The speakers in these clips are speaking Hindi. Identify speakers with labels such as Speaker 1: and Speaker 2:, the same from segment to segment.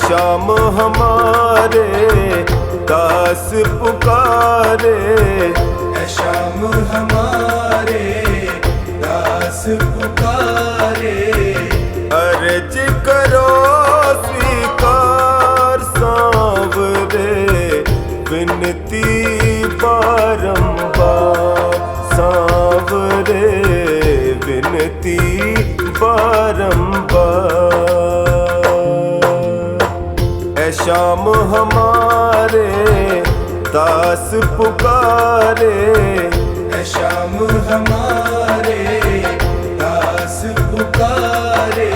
Speaker 1: श्याम हमारे दास पुकारे,
Speaker 2: ऐ श्याम हमारे दास पुकारे।
Speaker 1: अर्ज करो स्वीकार सांवरे, विनती बारंबार सांवरे, विनती बारंबार। ऐ श्याम हमारे दास पुकारे,
Speaker 2: ऐ श्याम हमारे दास पुकारे।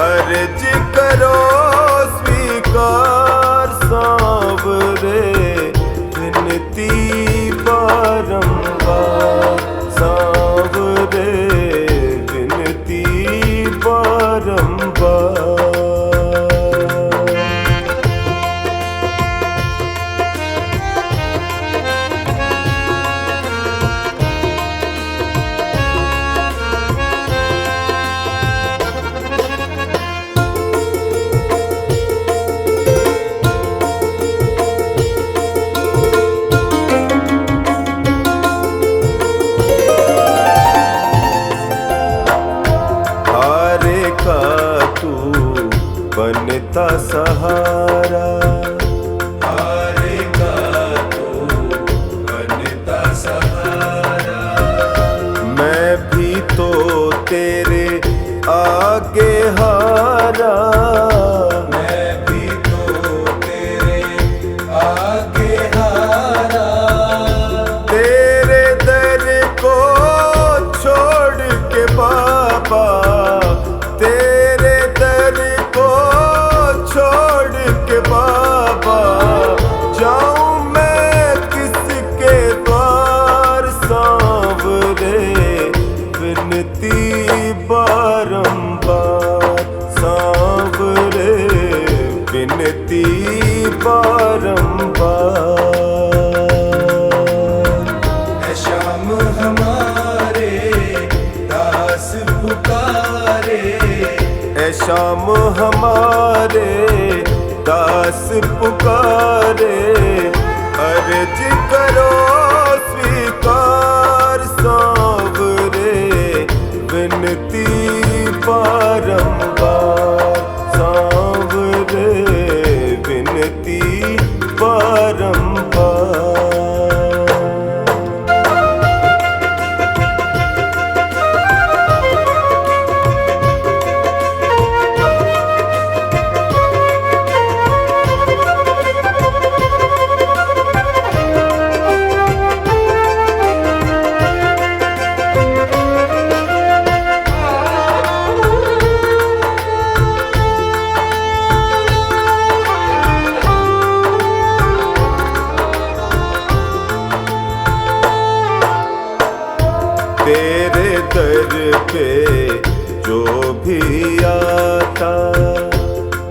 Speaker 1: अर्ज करो स्वीकार सांवरे, विनती बारंबार सांवरे, विनती बारंबार। बनता सहारा,
Speaker 2: हारे का तू बनता सहारा।
Speaker 1: मैं भी तो तेरे आगे हारा,
Speaker 2: मैं भी तो तेरे आगे हारा।
Speaker 1: तेरे दर को छोड़ के बाबा, तेरे दर को छोड़ के बाबा, जाऊं मैं किसके द्वार सांवरे, विनती बारंबार सांवरे, विनती बारंबार।
Speaker 2: ऐ श्याम हमारे दास पुकारे,
Speaker 1: ऐ श्याम हमारे दास पुकारे। अर्ज करो स्वीकार सांवरे, विनती बारंबार सांवरे, विनती बारंबार। तेरे दर पे जो भी आता,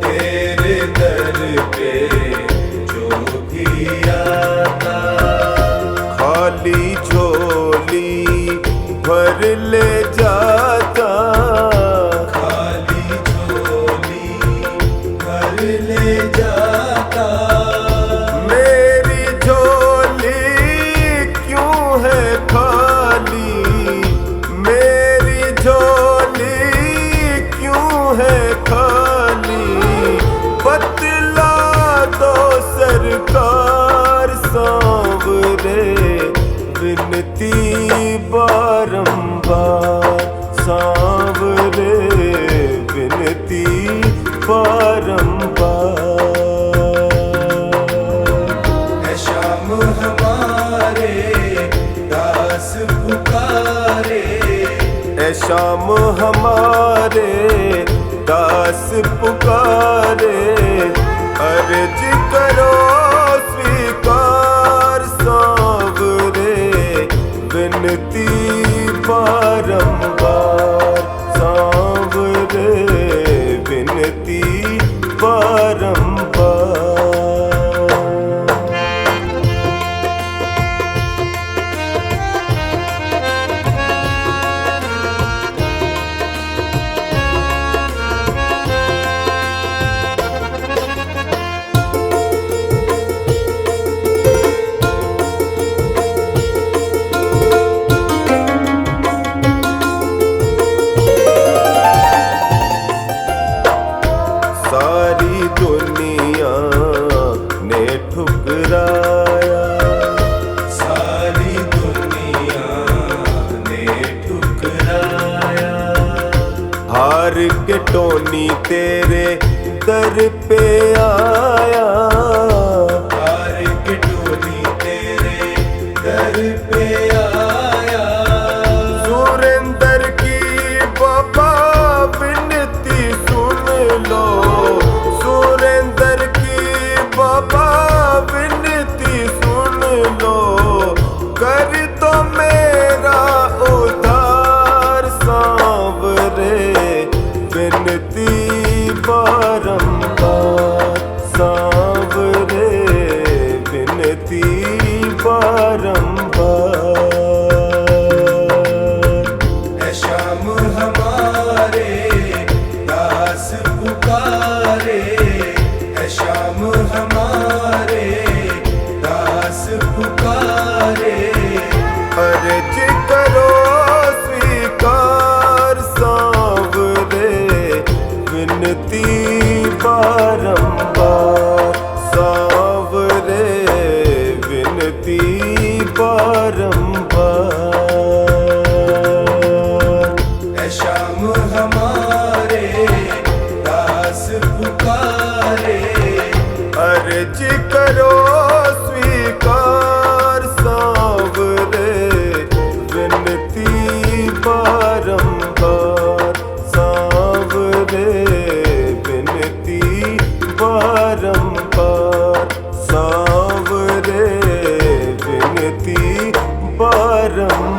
Speaker 2: तेरे दर पे जो भी आता।
Speaker 1: खाली झोली भर ले जाता,
Speaker 2: खाली झोली भर ले जाता।
Speaker 1: मेरी झोली क्यों है खाली, मेरी झोली क्यों है खाली, बतला दो सरकार सांवरे, विनती बारंबार सांवरे, विनती बारंबार।
Speaker 2: ऐ श्याम हमारे दास पुकारे,
Speaker 1: ऐ श्याम हमारे दास पुकारे। अर्ज करो स्वीकार सांवरे, विनती बारंबार सांवरे, विनती बारंबार। के टोनी तेरे दर पे आया,
Speaker 2: हार के टोनी तेरे दर पे आया।
Speaker 1: सुरेंद्र की बाबा विनती सुन लो, सुरेंद्र की बाबा विनती सुन लो, कर दो मेरा उद्धार सांवरे, विनती बारंबार सांवरे, विनती बारंबार।
Speaker 2: है श्याम हमारे दास पुकारे, है श्याम हमारे दास पुकारे।
Speaker 1: अर्ज करो स्वीकार सांवरे, विनती बारंबार सांवरे, विनती बारंबार।
Speaker 2: है श्याम हमारे दास पुकारे,
Speaker 1: अर्ज करो स्वीकार सांवरे, विनती बारंबार सांवरे, विनती बारंबार सांवरे, विनती बारंबार।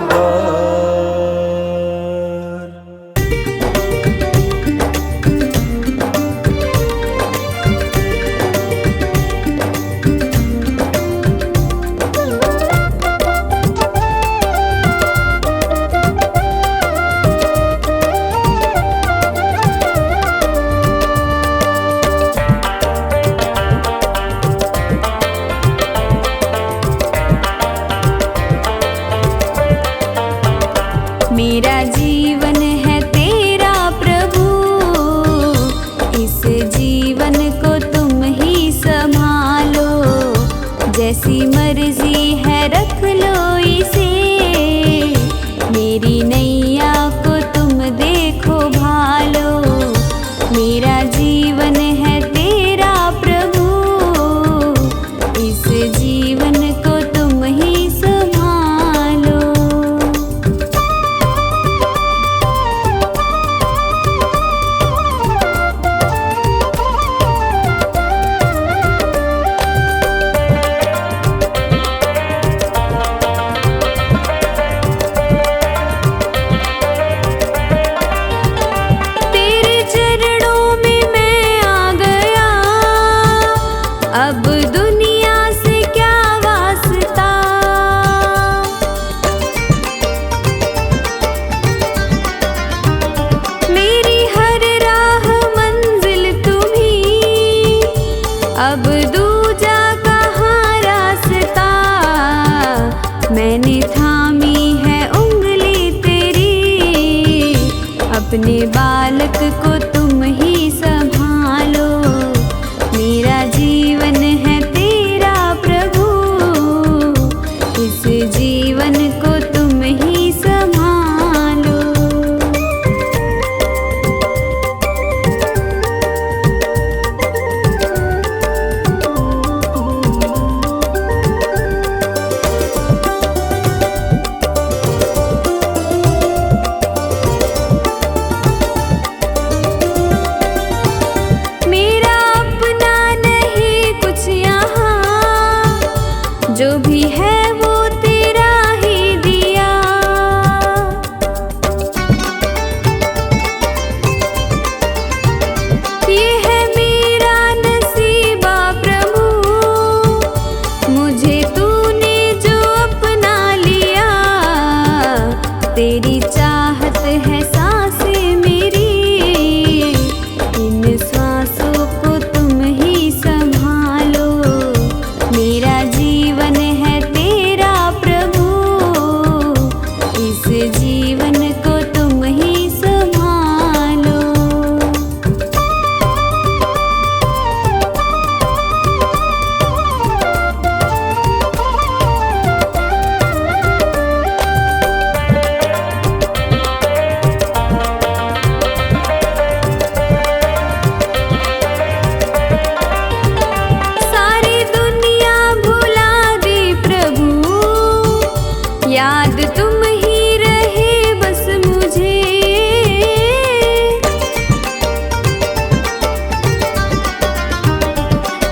Speaker 3: याद तुम ही रहे बस मुझे।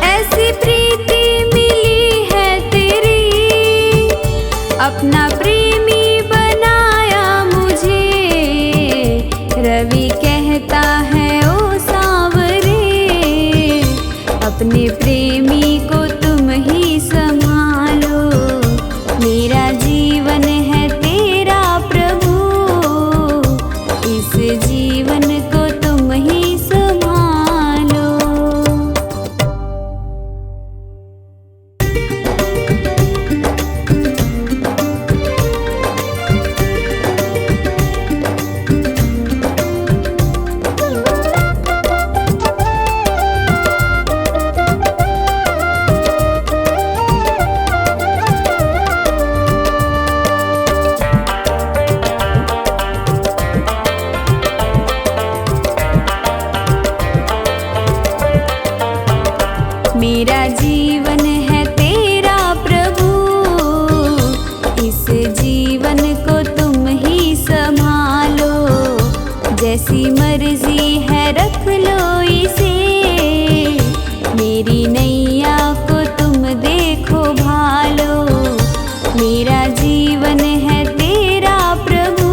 Speaker 3: ऐसी प्रीति मिली है तेरी, अपना प्रेमी बनाया मुझे। रवि कहता है ओ सांवरे, अपने प्रेमी को तुम ही संभालो। मेरा जीवन है तेरा प्रभु, इस जीवन को तुम ही संभालो। मेरा जीवन है तेरा प्रभु, इस जीवन को तुम ही संभालो। जैसी मर्जी है रख लो इसे, मेरी नैया को तुम देखो भालो। मेरा जीवन है तेरा प्रभु,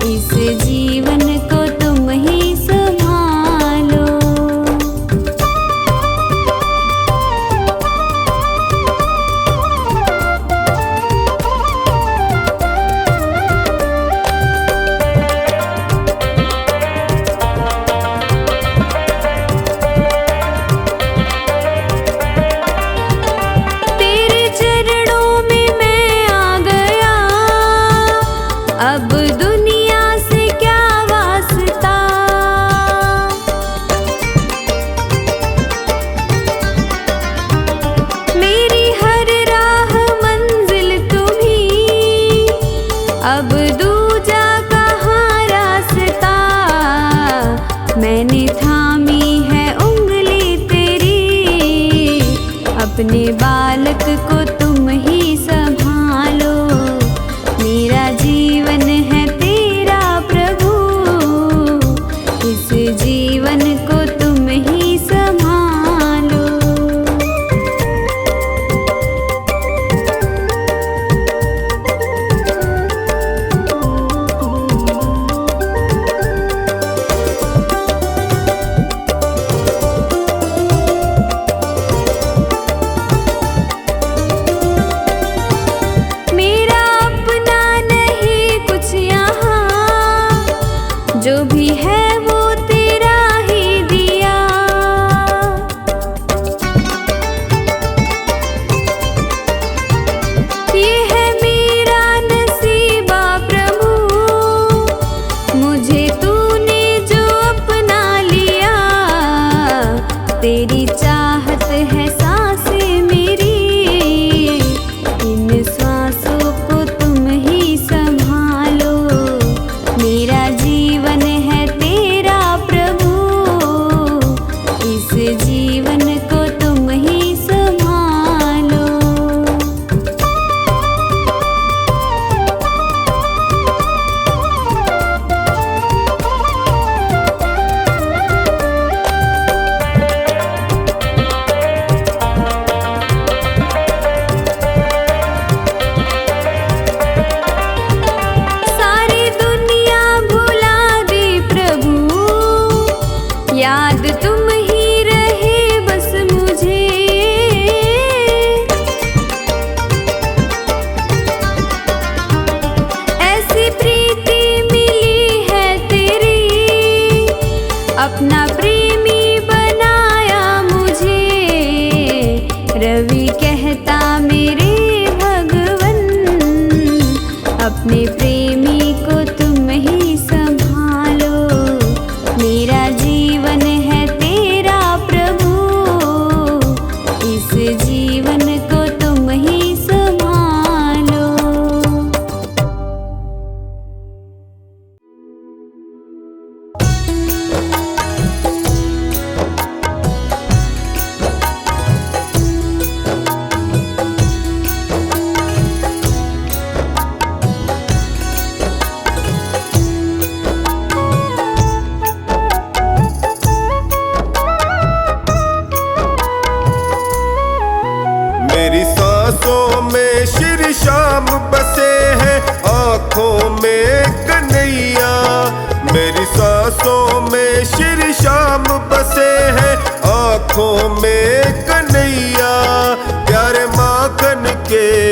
Speaker 3: इस जीवन को तुम ही संभालो। तेरे चरणों में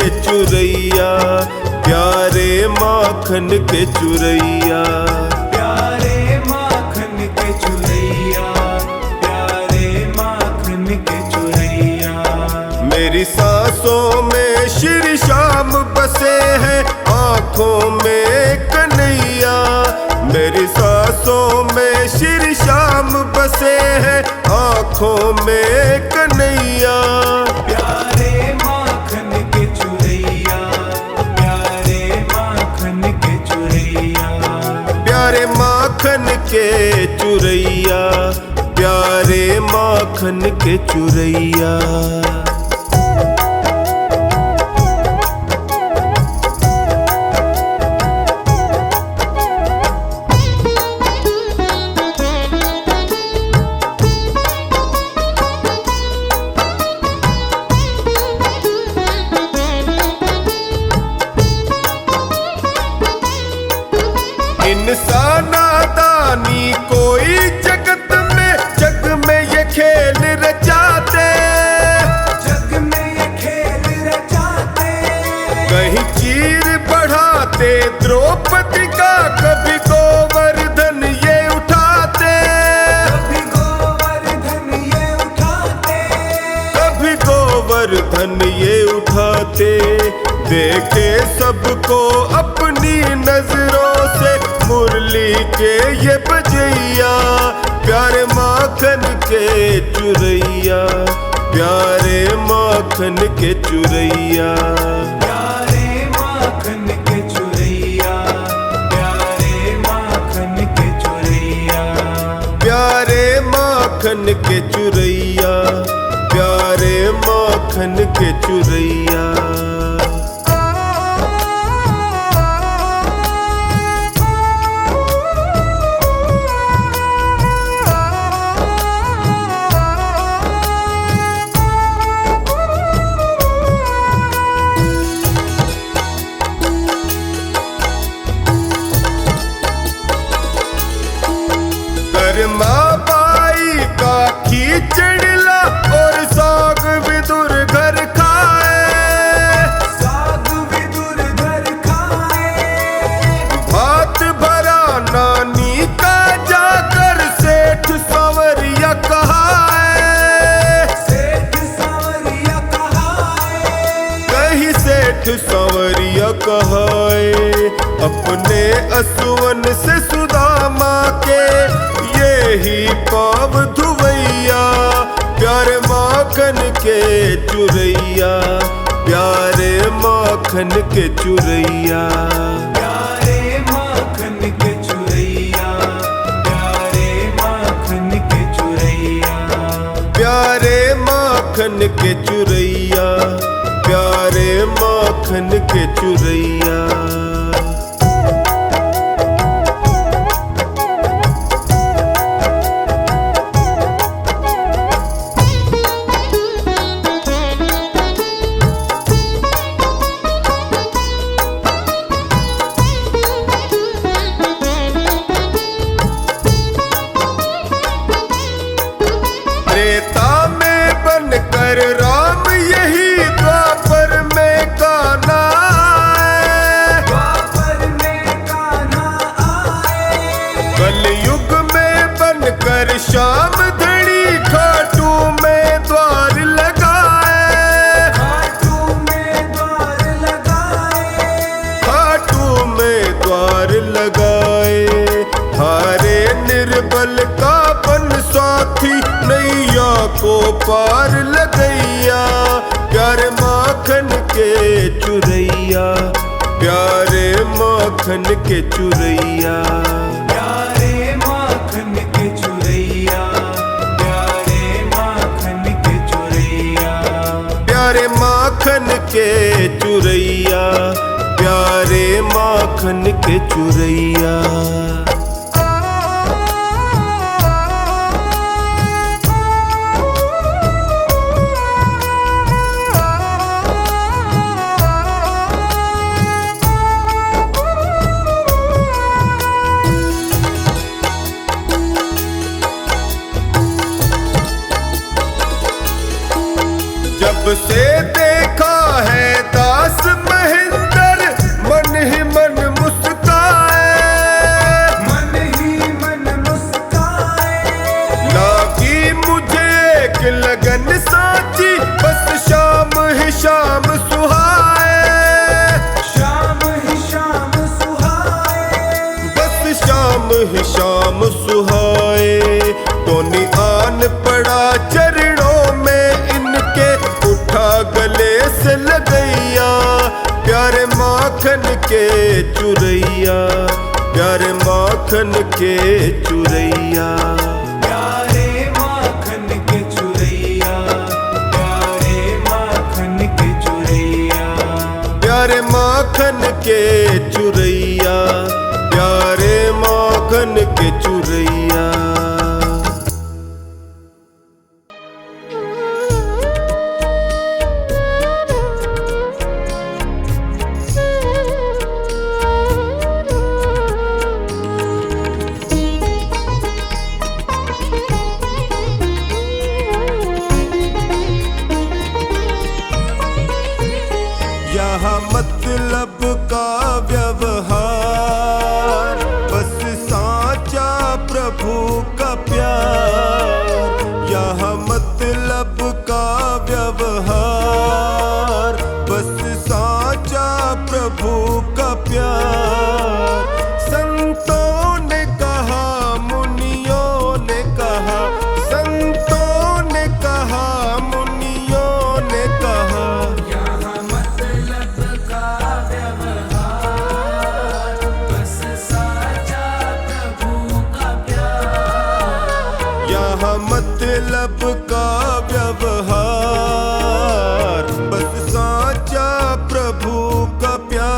Speaker 1: चुरैया, प्यारे माखन के चुरैया।
Speaker 2: प्यारे माखन के चुरैया, प्यारे माखन के चुरैया।
Speaker 1: मेरी सांसों में श्री श्याम बसे हैं, आँखों में कन्हैया। मेरी सांसों में श्री श्याम बसे हैं, आँखों में कन्हैया।
Speaker 2: प्यारे माखन के चुरैया, प्यारे माखन के चुरैया।
Speaker 1: प्यारे माखन के चुरैया, प्यारे माखन के चुरैया। इंसाना दानी कोई जगत में ये खेल रचाते,
Speaker 2: जग में ये खेल रचाते।
Speaker 1: कहीं चीर बढ़ाते द्रौपदी का, कभी गोवर्धन ये उठाते।
Speaker 2: कभी गोवर्धन ये उठाते,
Speaker 1: कभी गोवर्धन ये उठाते। देखे सबको अपनी नजरों से मुरली के ये बजैया। प्यारे माखन के चुरैया, प्यारे माखन के चुरैया।
Speaker 2: प्यारे माखन के चुरैया, प्यारे माखन के चुरैया।
Speaker 1: प्यारे माखन के चुरैया, प्यारे माखन के चुरैया। माँ बाई का खींचड़ला और साग विदुर घर खाए।
Speaker 2: साग विदुर घर खाए।
Speaker 1: भात भरा नानी का जाकर सेठ सांवरिया कहाए।
Speaker 2: सेठ सांवरिया कहाए।
Speaker 1: कहीं सेठ सांवरिया कहाए। अपने असुवन से सुदामा के यही पाव धुवैया। प्यारे माखन के चुरैया, प्यारे माखन के चुरैया।
Speaker 2: प्यारे माखन के चुरैया, प्यारे माखन के चुरैया।
Speaker 1: प्यारे माखन के चुरैया, प्यारे माखन के चुरैया। त्रेता में बनकर राम यही द्वापर में कान्हा आए।
Speaker 2: द्वापर में कान्हा आए।
Speaker 1: कलयुग में बनकर श्याम धड़ी खाटू में द्वार लगाए।
Speaker 2: खाटू में द्वार लगाए।
Speaker 1: खाटू में द्वार लगाए। हारे निर्बल का बन साथी, नैया को पार लगैया। प्यारे माखन के चुरैया, प्यारे माखन के चुरैया।
Speaker 2: प्यारे माखन के चुरैया, प्यारे माखन के चुरैया।
Speaker 1: प्यारे माखन के चुरैया, प्यारे माखन के चुरैया। जब से देखा है दास प्यारे माखन के चुरैया, प्यारे माखन के चुरैया।
Speaker 2: प्यारे माखन के चुरैया, प्यारे माखन के चुरैया।
Speaker 1: प्यारे माखन के चुरैया, प्यारे माखन के चुरैया। यहाँ मतलब का व्यवहार, बस साचा प्रभु का प्यार। यहाँ मतलब का व्यवहार, बस साचा प्रभु का प्यार। संतों ने कहा, मुनियों ने कहा, संतों ने कहा, मुनियों ने कहा।
Speaker 2: यहाँ मतलब का व्यवहार, बस साचा प्रभु का प्यार।
Speaker 1: यहाँ मतलब का व्यवहार, बस साचा प्रभु का प्यार।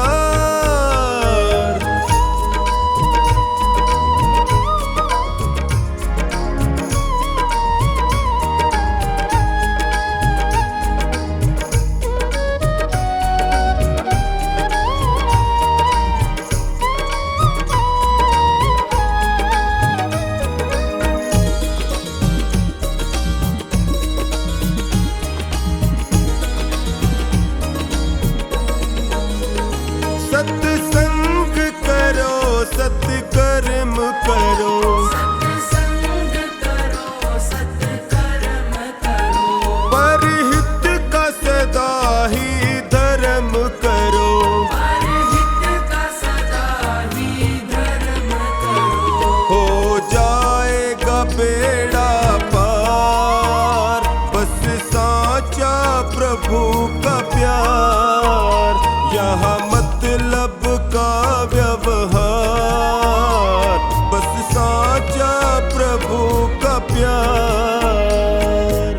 Speaker 1: सत्संग करो, सत्कर्म करो,
Speaker 2: सत्संग करो, सत्कर्म करो।
Speaker 1: परहित का सदा ही धर्म करो।
Speaker 2: परहित का सदा ही धर्म करो।
Speaker 1: हो जाएगा बेड़ा पार, बस साचा प्रभु का प्यार। यहाँ मतलब का व्यवहार, बस साचा प्रभु का प्यार।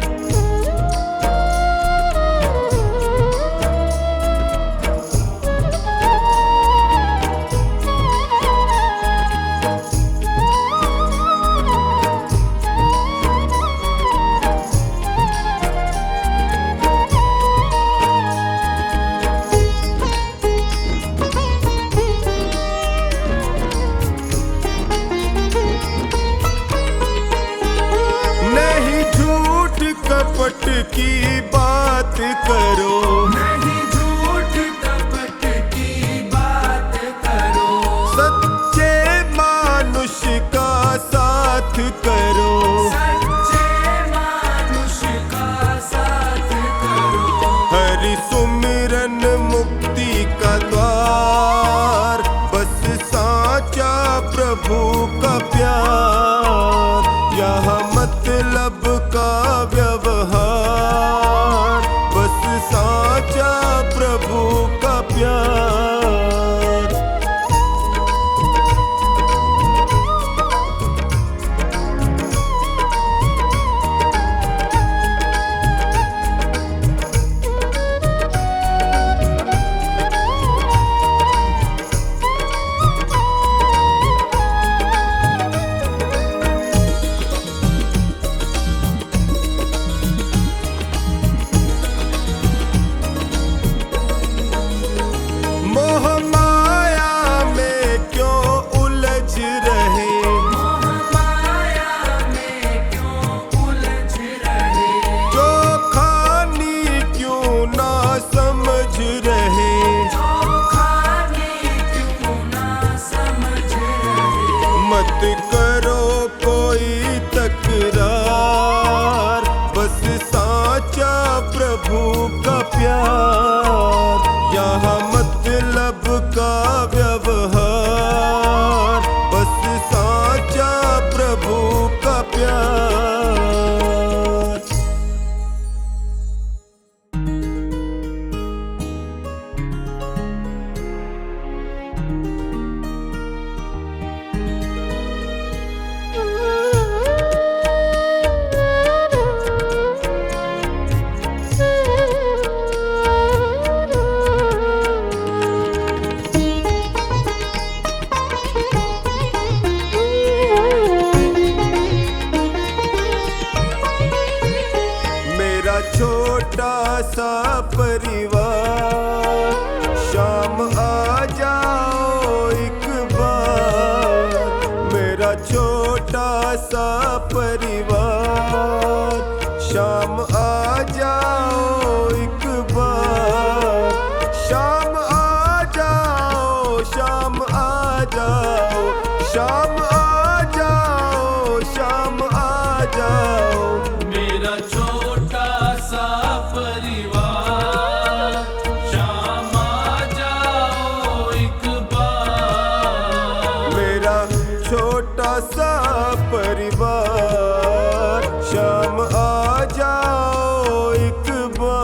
Speaker 1: शाम आ जाओ, शाम आ जाओ।
Speaker 2: मेरा छोटा सा परिवार, शाम आ जाओ एक बार।
Speaker 1: मेरा छोटा सा परिवार, शाम आ जाओ एक बार।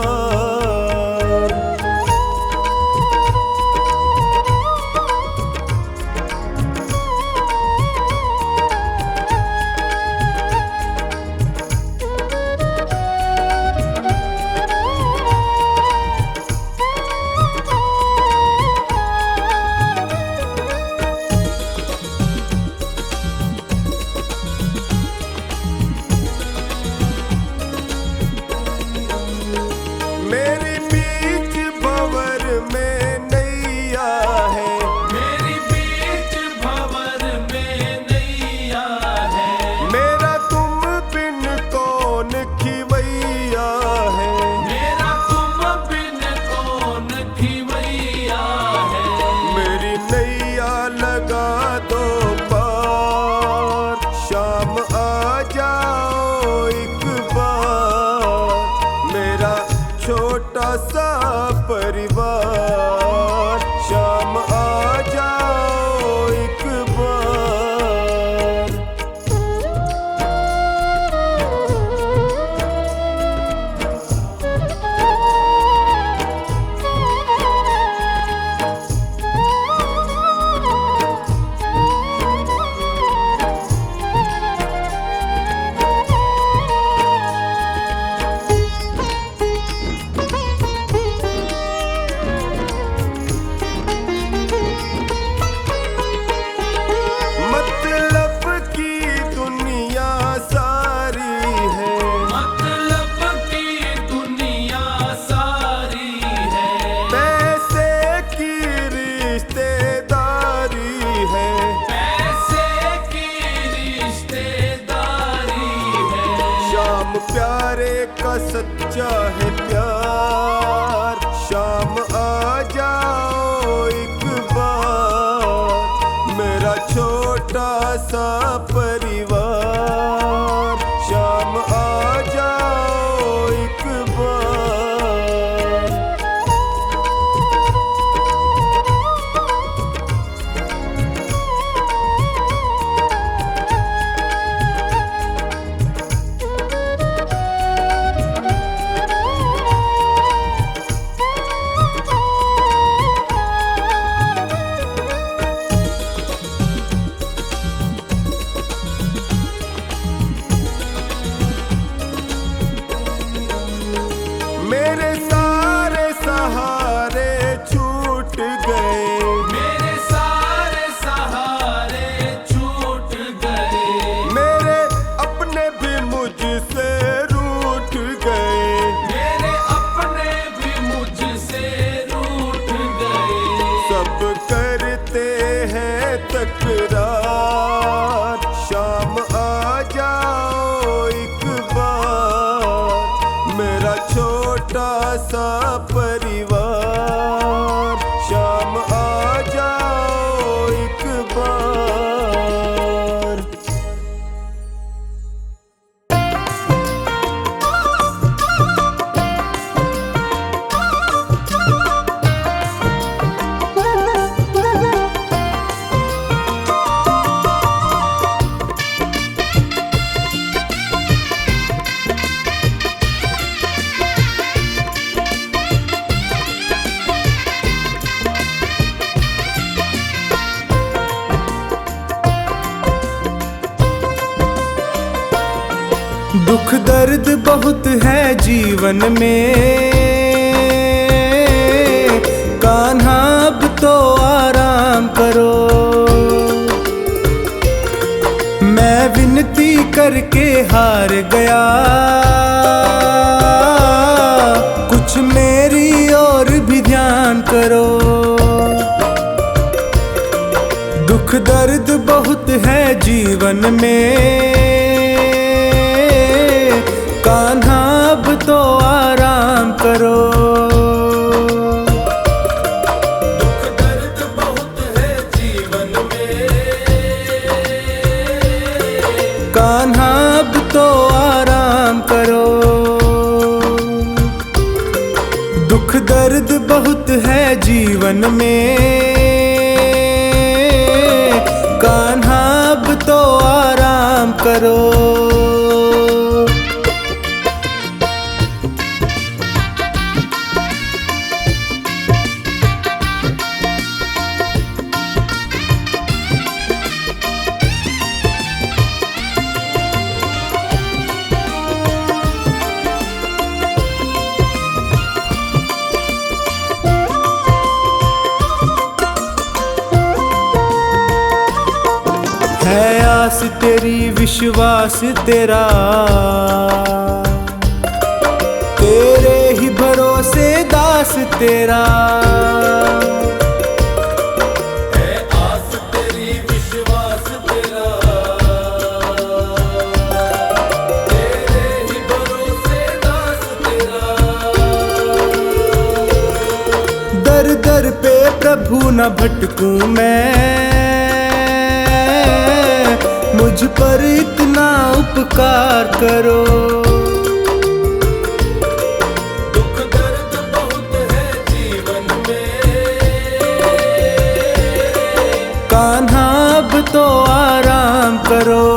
Speaker 1: मेरी बीच भंवर में नैया है,
Speaker 2: मेरी बीच भंवर में नैया है।
Speaker 1: मेरा तुम बिन कौन खिवैया है।
Speaker 2: मेरा तुम बिन कौन खिवैया है।
Speaker 1: मेरी नैया लगा दो पार, शाम आ जाओ एक बार। मेरा छोटा सा परिवार, शाम आ जाओ एक बार। मतलब की दुनिया सारी है,
Speaker 2: मतलब की दुनिया सारी है।
Speaker 1: पैसे की रिश्तेदारी है।
Speaker 2: पैसे की रिश्तेदारी है।
Speaker 1: शाम प्यारे का सच्चा है प्यार, शाम आ जाओ एक बार। मेरा छोटा सा परिवार, शाम आ जाओ एक बार। मेरे सारे सहारे छूट गए,
Speaker 2: मेरे सारे सहारे छूट गए।
Speaker 1: मेरे अपने भी मुझसे रूठ गए।
Speaker 2: मेरे अपने भी मुझसे रूठ गए।
Speaker 1: सब करते हैं तकरार, शाम आ जाओ एक बार। मेरा छोटा सा परिवार, शाम आ जाओ एक बार। दुख दर्द बहुत है जीवन में, कान्हा अब तो आराम करो। मैं विनती करके हार गया, कुछ मेरी और भी ध्यान करो। दुख दर्द बहुत है जीवन में, कान्हा अब तो आराम करो।
Speaker 2: दुख दर्द बहुत है जीवन में,
Speaker 1: जीवन में। कान्हा अब तो आराम करो। है आस तेरी विश्वास तेरा, तेरे ही भरोसे दास तेरा।
Speaker 2: है आस तेरी विश्वास तेरा, तेरे ही भरोसे दास तेरा।
Speaker 1: दर दर पे प्रभु न भटकूं मैं, मुझ पर इतना उपकार करो।
Speaker 2: दुख दर्द बहुत है जीवन में,
Speaker 1: कान्हा अब तो आराम करो।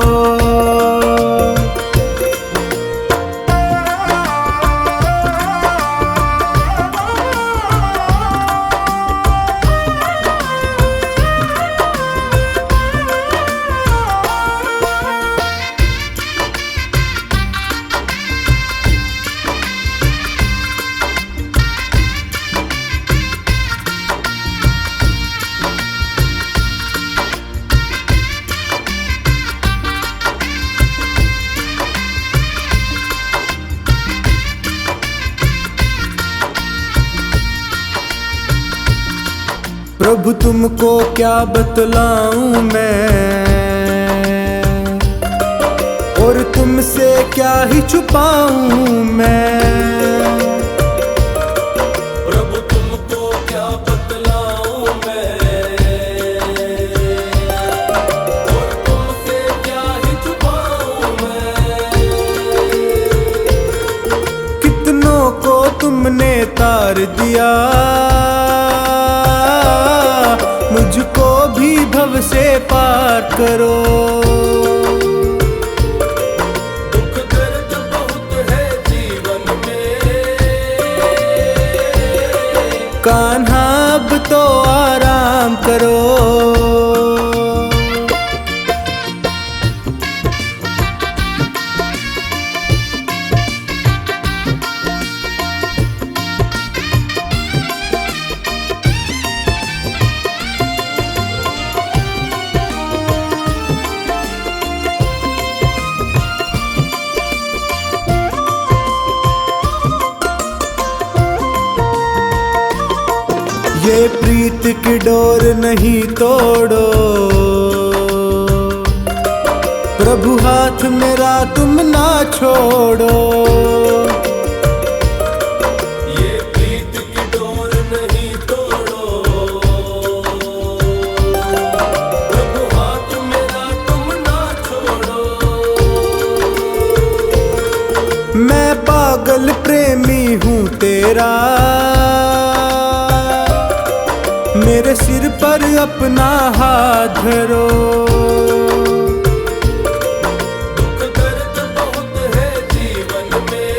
Speaker 1: प्रभु तुमको क्या बतलाऊं मैं, और तुमसे क्या ही छुपाऊं मैं।
Speaker 2: प्रभु तुमको क्या बतलाऊं मैं, और तुमसे क्या ही छुपाऊं मैं।
Speaker 1: कितनों को तुमने तार दिया, मुझको भी भव से पार करो।
Speaker 2: दुख दर्द बहुत है जीवन में,
Speaker 1: कान्हा अब तो आराम करो। ये प्रीत की डोर नहीं तोड़ो, प्रभु हाथ मेरा तुम ना छोड़ो।
Speaker 2: ये प्रीत की डोर नहीं तोड़ो, प्रभु हाथ मेरा तुम ना छोड़ो।
Speaker 1: मैं पागल प्रेमी हूँ तेरा, मेरे सिर पर अपना हाथ धरो।
Speaker 2: दुख दर्द बहुत है जीवन में,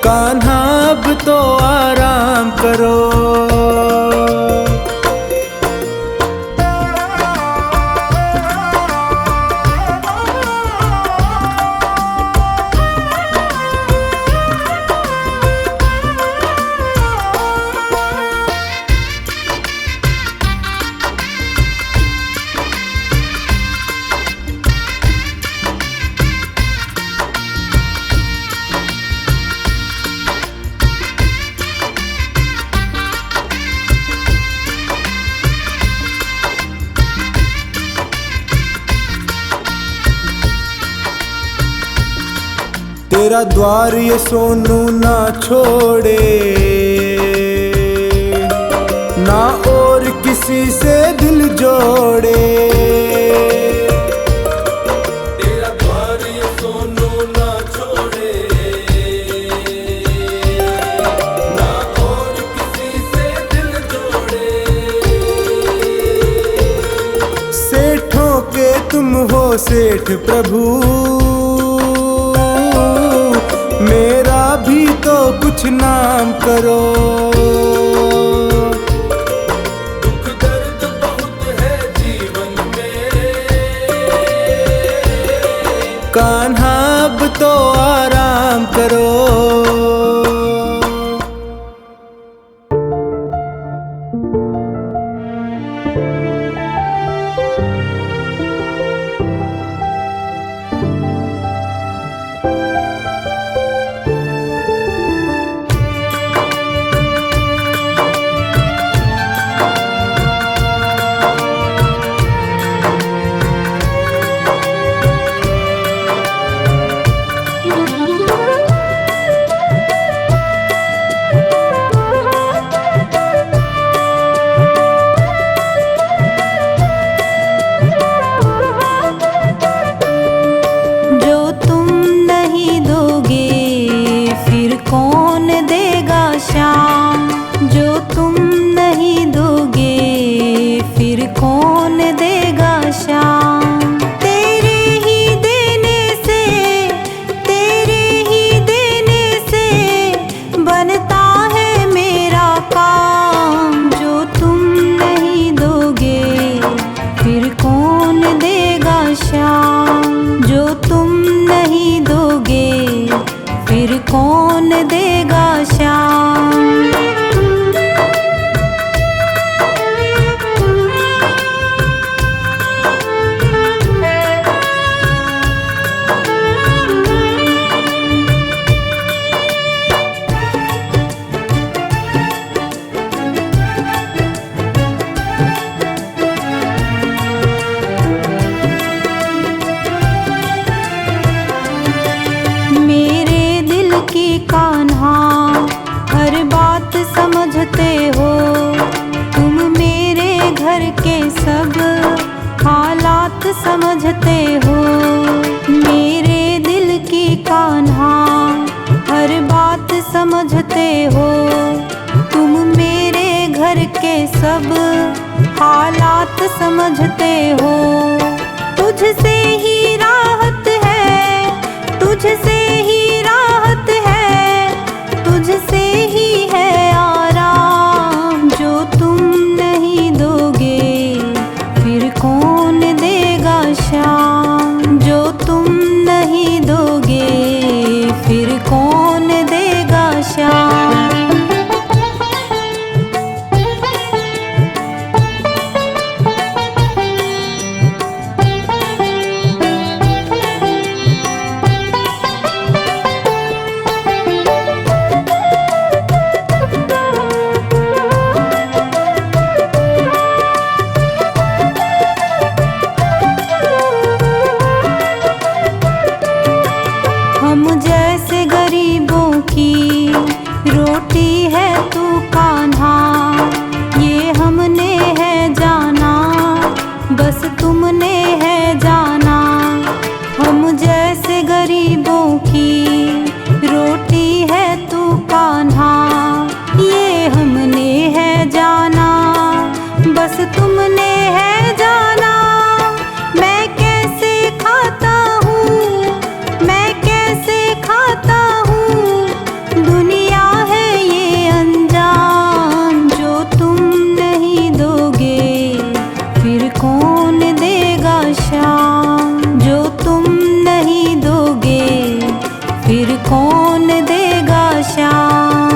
Speaker 1: कान्हा अब तो आराम करो। तेरा द्वार ये सोनू ना छोड़े, ना और किसी से दिल जोड़े।
Speaker 2: तेरा द्वार ये सोनू ना छोड़े, ना
Speaker 1: सेठ प्रभु, मेरा भी तो कुछ नाम करो।
Speaker 2: दुख दर्द बहुत है जीवन में,
Speaker 1: कान्हा अब तो आराम करो।
Speaker 3: कौन देगा श्याम। कान्हा हर बात समझते हो, तुम मेरे घर के सब हालात समझते हो। मेरे दिल की कान्हा हर बात समझते हो, तुम मेरे घर के सब हालात समझते हो। तुझसे ही राहत है, तुझसे ही राहत है, तुझसे ही है आराम। जो तुम नहीं दोगे फिर कौन देगा श्याम। जो तुम नहीं दोगे फिर कौन देगा श्याम। हम जैसे गरीबों की रोटी है तू कान्हा, ये हमने है जाना, बस तुमने है जाना। हम जैसे गरीबों की रोटी है तू कान्हा, ये हमने है जाना, बस तुमने है जाना। मैं कैसे खाता हूँ, मैं कैसे खाता हूँ, दुनिया है ये अनजान। जो तुम नहीं दोगे फिर कौन देगा श्याम। जो तुम नहीं दोगे फिर कौन देगा श्याम।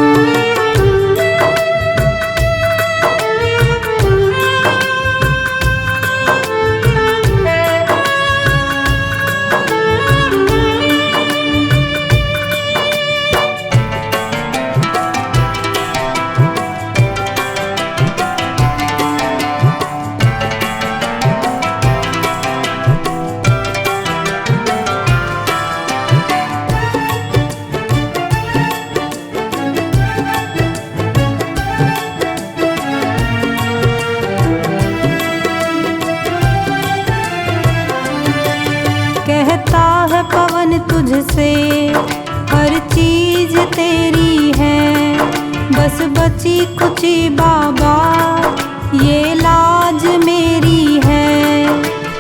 Speaker 3: कहता है पवन तुझसे हर चीज तेरी है, बस बची कुची बाबा ये लाज मेरी है।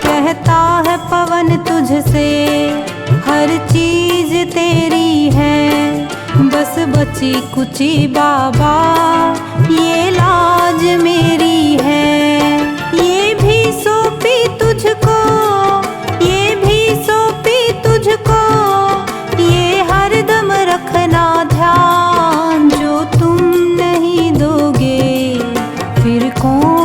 Speaker 3: कहता है पवन
Speaker 4: मुझसे, हर चीज तेरी है, बस बची कुची बाबा ये लाज मेरी है। ये भी सौंपी तुझको, ये भी सौंपी तुझको, ये हरदम रखना ध्यान, जो तुम नहीं दोगे फिर कौन